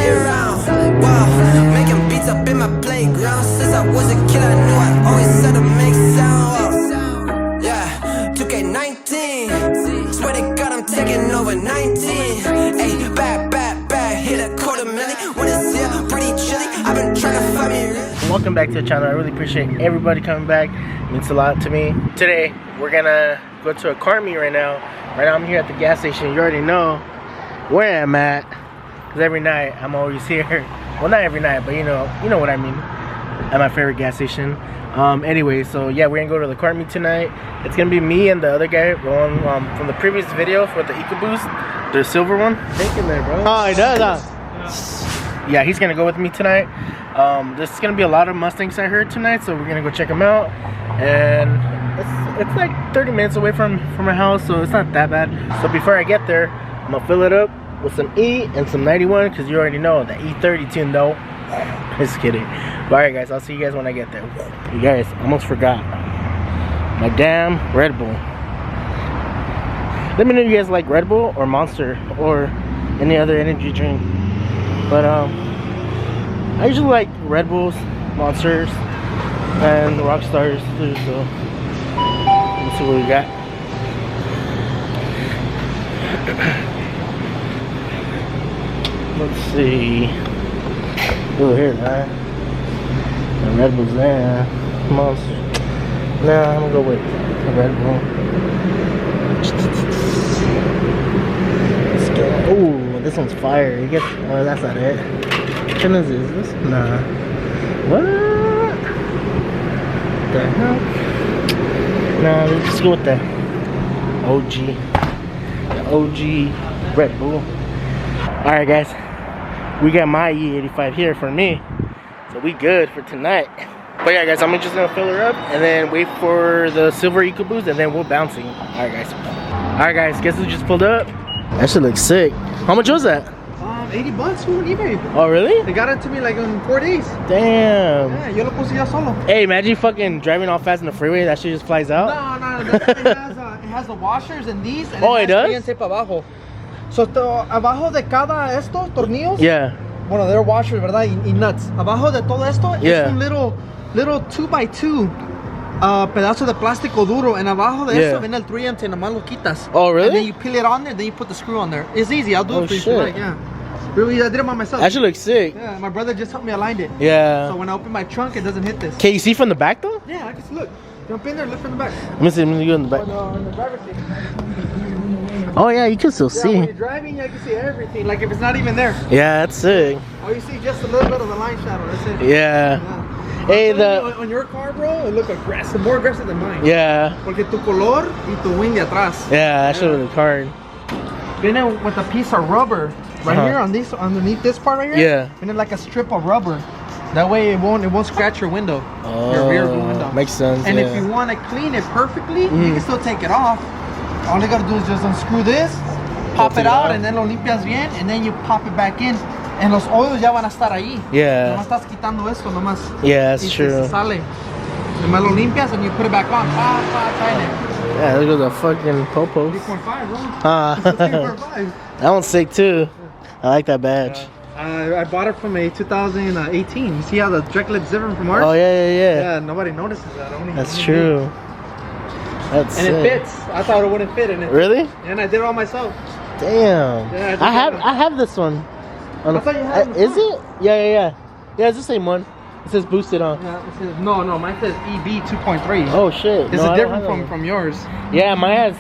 play around. Wow, making beats up in my playground. Since I was a kid, I knew I always had to make sound. Wow. Yeah, 2K19. Swear to God, I'm taking over 19. Hey, bad, hit a $250,000. When it's here, pretty chilly. I've been trying to find me. Welcome back to the channel. I really appreciate everybody coming back. It means a lot to me. Today, we're gonna go to a car meet right now. Right now, I'm here at the gas station. You already know where I'm at. Because every night, I'm always here. Well, not every night, but you know what I mean. At my favorite gas station. Anyway, so yeah, we're gonna go to the car meet tonight. It's gonna be me and the other guy, the one from the previous video for the ecoboost, the silver one. Thinking there, bro. Oh, he does, huh? Yeah, he's gonna go with me tonight. There's gonna be a lot of Mustangs I heard tonight, so we're gonna go check them out. And it's like 30 minutes away from my house, so it's not that bad. So before I get there, I'm gonna fill it up with some E and some 91, because you already know the E30 tune though. Just kidding. But alright guys, I'll see you guys when I get there. You guys, almost forgot my damn Red Bull. Let me know if you guys like Red Bull or Monster or any other energy drink. But I usually like Red Bulls, Monsters, and Rockstars too, so let's see what we got. Let's see. Oh, here, man. The Red Bull's there. Monster. Nah, I'm gonna go with the Red Bull. Let's go. Oh, this one's fire. You get. Oh, that's not it. Which one is this? Nah. What? The hell? Nah, let's just go with the OG. The OG Red Bull. Alright, guys. We got my E85 here for me. So we good for tonight. But yeah, guys, I'm just gonna fill her up and then wait for the silver EcoBoost and then we're bouncing. Alright, guys. Alright, guys. Guess who just pulled up? That shit looks sick. How much was that? 80 bucks on eBay. Oh, really? They got it to me like in 4 days. Damn. Yeah, yo lo puse ya solo. Hey, imagine you fucking driving all fast in the freeway. That shit just flies out. No. It has the washers and these. And oh, it does? Para abajo. So, abajo de cada estos tornillos. Yeah. Bueno, they're washers, ¿verdad? Y nuts. Abajo de todo esto es un little 2x2 pedazo de plástico duro. And abajo de eso viene el 3M y nomás lo quitas. Oh, really? And then you peel it on there, then you put the screw on there. It's easy. I'll do it for you tonight. Yeah. Really, I did it by myself. That should look sick. Yeah, my brother just helped me align it. Yeah. So when I open my trunk, it doesn't hit this. Can you see from the back though? Yeah, I can see. Look. Jump in there, look from the back. Let me see. Let me go in the back. In the driver's seat. Oh yeah, you can still see. When you're driving, I can see everything. Like if it's not even there. Yeah, that's sick. Oh, you see just a little bit of the line shadow. That's it. Yeah. Hey, on your car, bro, it look aggressive, more aggressive than mine. Yeah. Porque tu color y tu wing de atrás. Yeah, that should look hard. Viene with a piece of rubber right here on this, underneath this part right here. Yeah. Viene like a strip of rubber. That way it won't scratch your window. Oh, your rear view window. Makes sense. And if you want to clean it perfectly, you can still take it off. All you gotta do is just unscrew this, pop it out, and then lo limpias bien, and then you pop it back in. And los hoyos ya van a estar ahí. Yeah. Nomás estás quitando esto nomás. Yeah, that's true. Se sale. Nomás lo limpias and you put it back on. Tighten it. Yeah, look at the fucking popos. 3.5, bro. 3.5. That one's sick too. I like that badge. I bought it from a 2018. You see how the direct lip zipper from ours? Oh yeah. Yeah, nobody notices that. That's true. That's sick. And it fits. I thought it wouldn't fit in it. Really? And I did it all myself. Damn. Yeah, I have this one. I thought you had it. Is it? Yeah. Yeah, it's the same one. It says boosted on. Yeah, it says, no, mine says EB 2.3. Oh shit. It's different from yours. Yeah, mine's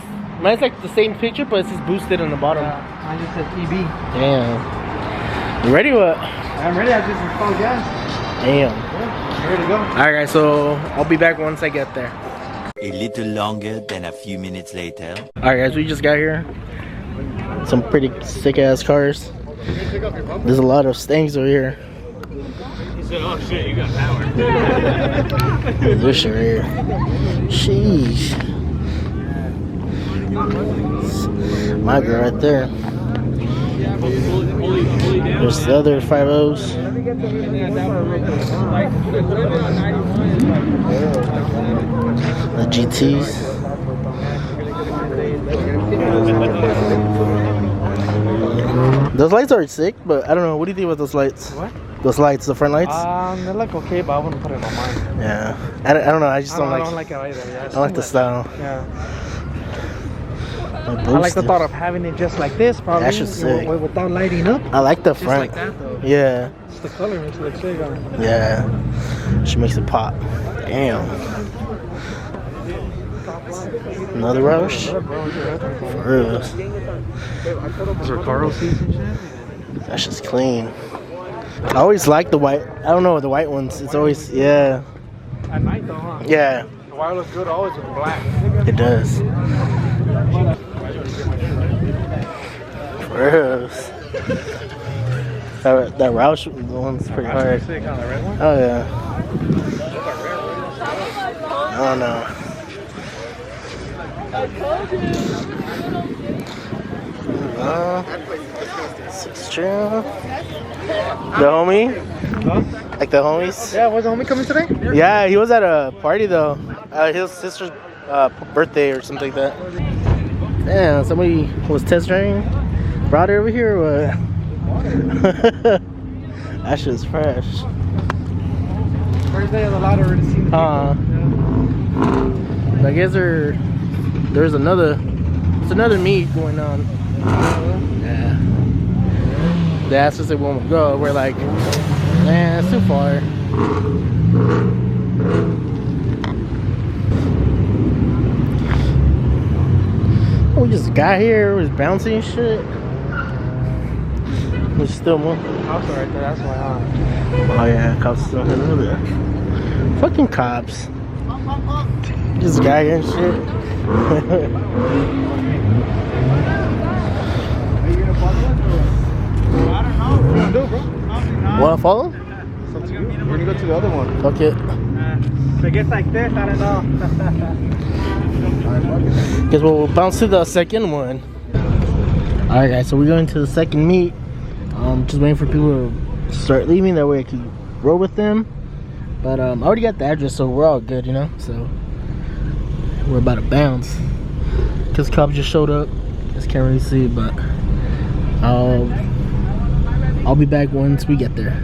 like the same picture, but it says boosted on the bottom. Yeah, mine just says EB. Damn. You ready or what? I'm ready. I just installed gas. Damn. Yeah, I'm ready to go. Alright guys, so I'll be back once I get there. A little longer than a few minutes later. Alright guys, we just got here. Some pretty sick ass cars. There's a lot of Mustangs over here. He said, oh shit, you got power. This shit right here. Sheesh. My girl right there. There's the other 5.0s. The GTs. Those lights are sick, but I don't know. What do you think about those lights? What? Those lights, the front lights? They look okay, but I wouldn't put it on mine. Yeah. I don't know. I just don't like. I don't like it either. Yeah, I like the style. Yeah. Like I like the thought of having it just like this, probably. That's just sick. Without lighting up. I like the Just front. like that, though. Yeah. It's the color makes it look sick on it. Yeah. She makes it pop. Damn. Another roush? For real. Is there cargo seats and shit? That's just clean. I always like the white. I don't know, the white ones. It's always, yeah. At night though, huh? Yeah. The wire looks good always with black. It does. For real. That roush one's pretty hard. Sick, huh? The red one? Oh yeah. I don't know. Six trail. The homie? Huh? Like the homies? Yeah, was the homie coming today? Yeah, he was at a party though. His sister's birthday or something like that. Damn, somebody was test driving. Brought her over here or what? That shit's fresh. First day of the lot already seen the I guess there's another meet going on. Yeah. They asked us if we want to go. We're like, man, it's too far. We just got here, it was bouncing and shit. There's still more. Cops are right there, that's why, huh? Oh yeah, cops still here. There. Fucking cops. Just got here and shit. Are you gonna follow us or what? I don't know. What are you gonna do, bro? Wanna follow? It's up to you. We're gonna go to the other one. Fuck it. If it gets like this, I don't know. Guess we'll bounce to the second one. Alright guys, so we're going to the second meet. Just waiting for people to start leaving, that way I can roll with them. But I already got the address, so we're all good, you know? So we're about to bounce. Cause cops just showed up. Just can't really see, but I'll be back once we get there.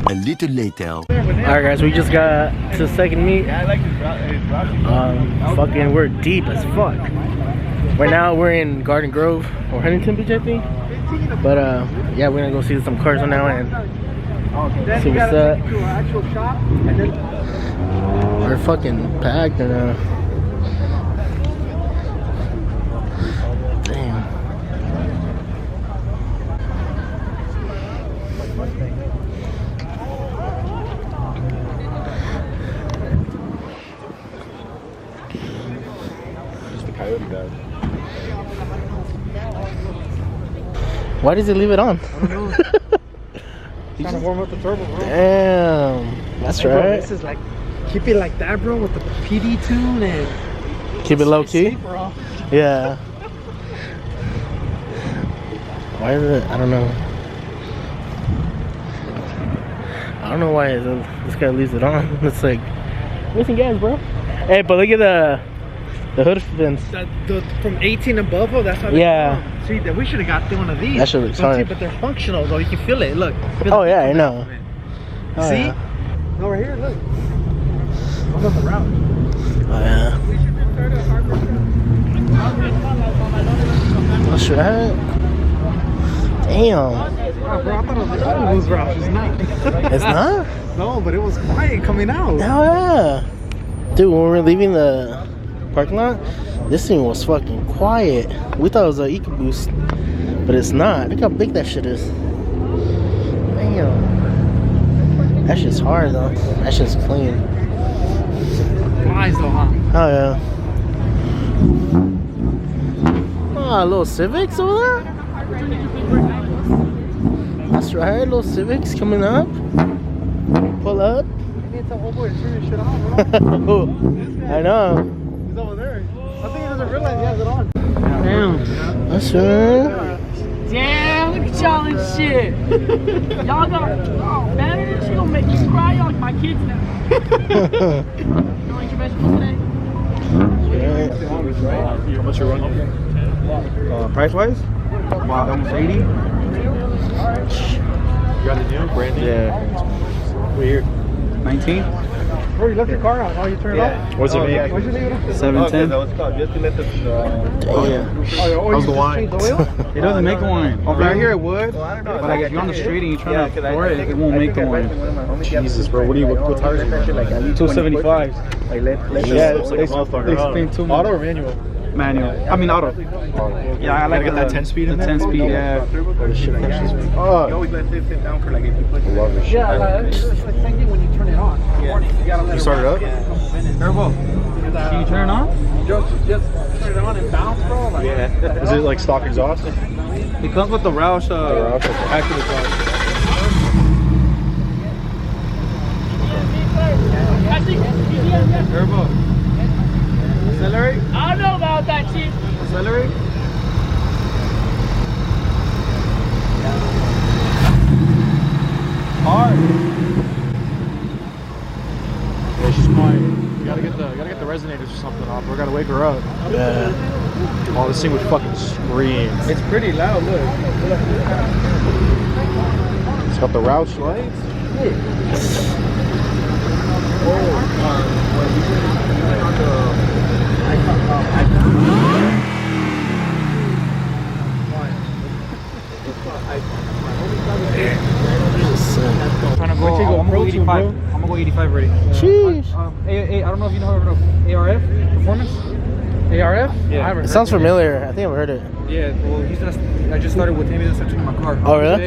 A little later. Alright guys, we just got to the second meet. Fucking we're deep as fuck. Right now we're in Garden Grove or Huntington Beach, I think. But yeah, we're gonna go see some cars now and see what's up. We're fucking packed and damn. Why does he leave it on? I don't know. Trying to warm up the turbo, bro. Damn, that's Hey, bro, right. this is like, keep it like that, bro, with the PD tune and Keep it low key. bro. Yeah. Why is it? I don't know. I don't know why this guy leaves it on. It's like missing gas, bro. Hey, but look at the hood fence. From 18 above, oh, that's how they Yeah. come. See, that we should have got one of these. That shit looks But see, hard. but they're functional, though. You can feel it. Look. Feel Oh the yeah, I heat know. from it. Oh, See? yeah. Over here, look. I'm on the route. Oh yeah. That's right. Damn. Oh, bro, I thought it was the ecoboost route. It's not. It's not? No, but it was quiet coming out. Oh yeah. Dude, when we were leaving the parking lot, this thing was fucking quiet. We thought it was an ecoboost, but it's not. Look how big that shit is. Damn. That shit's hard though. That shit's clean. Flies, though, huh? Oh yeah. Oh, little Civics over there? That's right, little Civics coming up. Pull up. You need to homeboy to turn your shit on, bro. I know. He's over there. I think he doesn't realize he has it on. Damn. That's right. Damn, look at y'all and shit. Y'all got, oh man, she gonna make you cry. Y'all like my kids now. You want your vegetables today? How much you running? Price wise? About almost 80. got it new, brand new? Yeah. Weird. 19? Bro, you left your car on. Oh, you turned it off? What's it mean? Why'd you leave it on? 710. Oh, yeah. Oh, How's the you wine? just changed the oil? It doesn't make wine. Right here it would. But like if you're on the street and you're trying to pour it, it won't make the wine. Jesus, bro. What tires are you running? 275s. Yeah, looks like a motherfucker. Huh? Explain too much. Auto or manual? Manual. I mean auto. Yeah, I like Gotta get that 10 speed in the there? 10 speed, yeah. Oh, you always let it sit down for like 8 people. Love this shit. Yeah, it's like the same thing when you turn it on. You gotta let You it start it run. up? Turbo. Can you turn it on? Just turn it on and bounce, bro. Like, Is it like stock exhaust? It comes with the roush active exhaust. Turbo. Accelerate. I don't know about that, Chief. Accelerate. Hard. Yeah, she's quiet. You gotta get the resonators or something off. We gotta wake her up. Yeah. Oh, this thing would fucking scream. It's pretty loud, look. It's got the Roush lights. I'm trying to go. I'm gonna go 85. I'm gonna go 85 ready. Sheesh. I don't know if you know ARF performance. ARF? Yeah. It sounds familiar. I think I've heard it. Yeah. Well, I just started with him. He's gonna start tuning my car. Oh, really?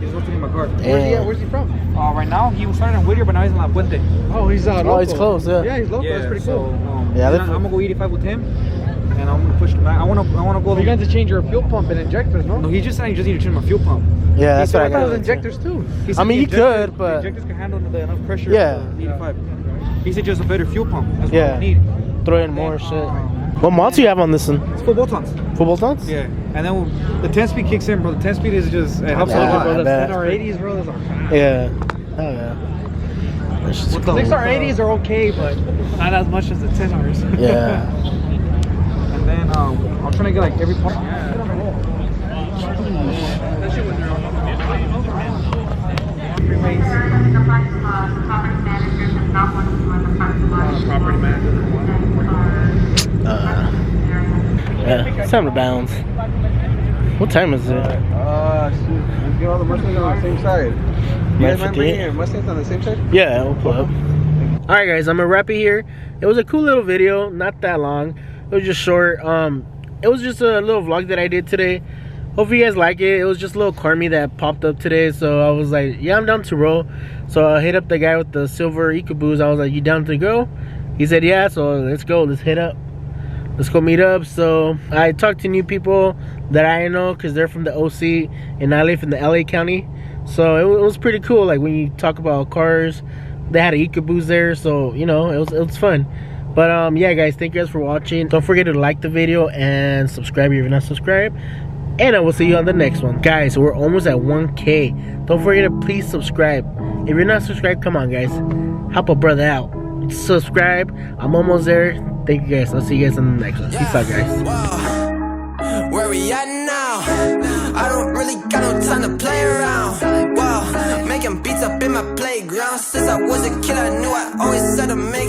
He's gonna tune my car. Where's he from? Right now he was started in Whittier, but now he's in La Puente. Oh, he's Oh, he's close. Yeah. Yeah, he's local. That's pretty cool. Yeah, I'm gonna go 85 with him, and I'm gonna push him back. I wanna go. You're going to change your fuel pump and injectors, no? No, he just said you just need to tune my fuel pump. Yeah, that's what I I thought it was got. injectors too. He said I mean, the you could, the but injectors can handle enough pressure. Yeah. For the 85. He said just a better fuel pump. That's Yeah. what I need. throw in more shit. What mods do you have on this one? It's full bolt-ons. Full bolt-ons? Yeah, and then the 10-speed kicks in, bro. The 10-speed is just it helps a Yeah, lot, I bro. bet. Our 80s, bro, those are fast. Yeah. Oh yeah. That's just cool. 6R80s are okay, but not as much as the 10Rs. Yeah. And then I'm trying to get like every part. Property manager. Yeah. It's time to bounce. What time is it? Shoot. Let's get all the Mustangs on the same side. You guys mind bringing 9:58? your Mustangs on the same side? Yeah, we'll pull up. Alright guys, I'm gonna wrap it here. It was a cool little video, not that long. It was just short. It was just a little vlog that I did today. Hope you guys like it. It was just a little car meet that popped up today, so I was like, yeah, I'm down to roll. So I hit up the guy with the silver ecoboost. I was like, you down to go? He said yeah, so let's go, let's hit up. Let's go meet up. So I talked to new people that I know because they're from the OC and I live in the LA County. So it was pretty cool. Like when you talk about cars, they had an ecoboost there, so you know it was fun. But yeah guys, thank you guys for watching. Don't forget to like the video and subscribe if you're not subscribed, and I will see you on the next one. Guys, we're almost at 1K. Don't forget to please subscribe. If you're not subscribed, come on guys, help a brother out. Subscribe. I'm almost there. Thank you guys. I'll see you guys in the next one. Peace out guys. Whoa, where we at now? I don't really got no time to play around. Wow, making beats up in my playground. Since I was a kid, I knew I always had to make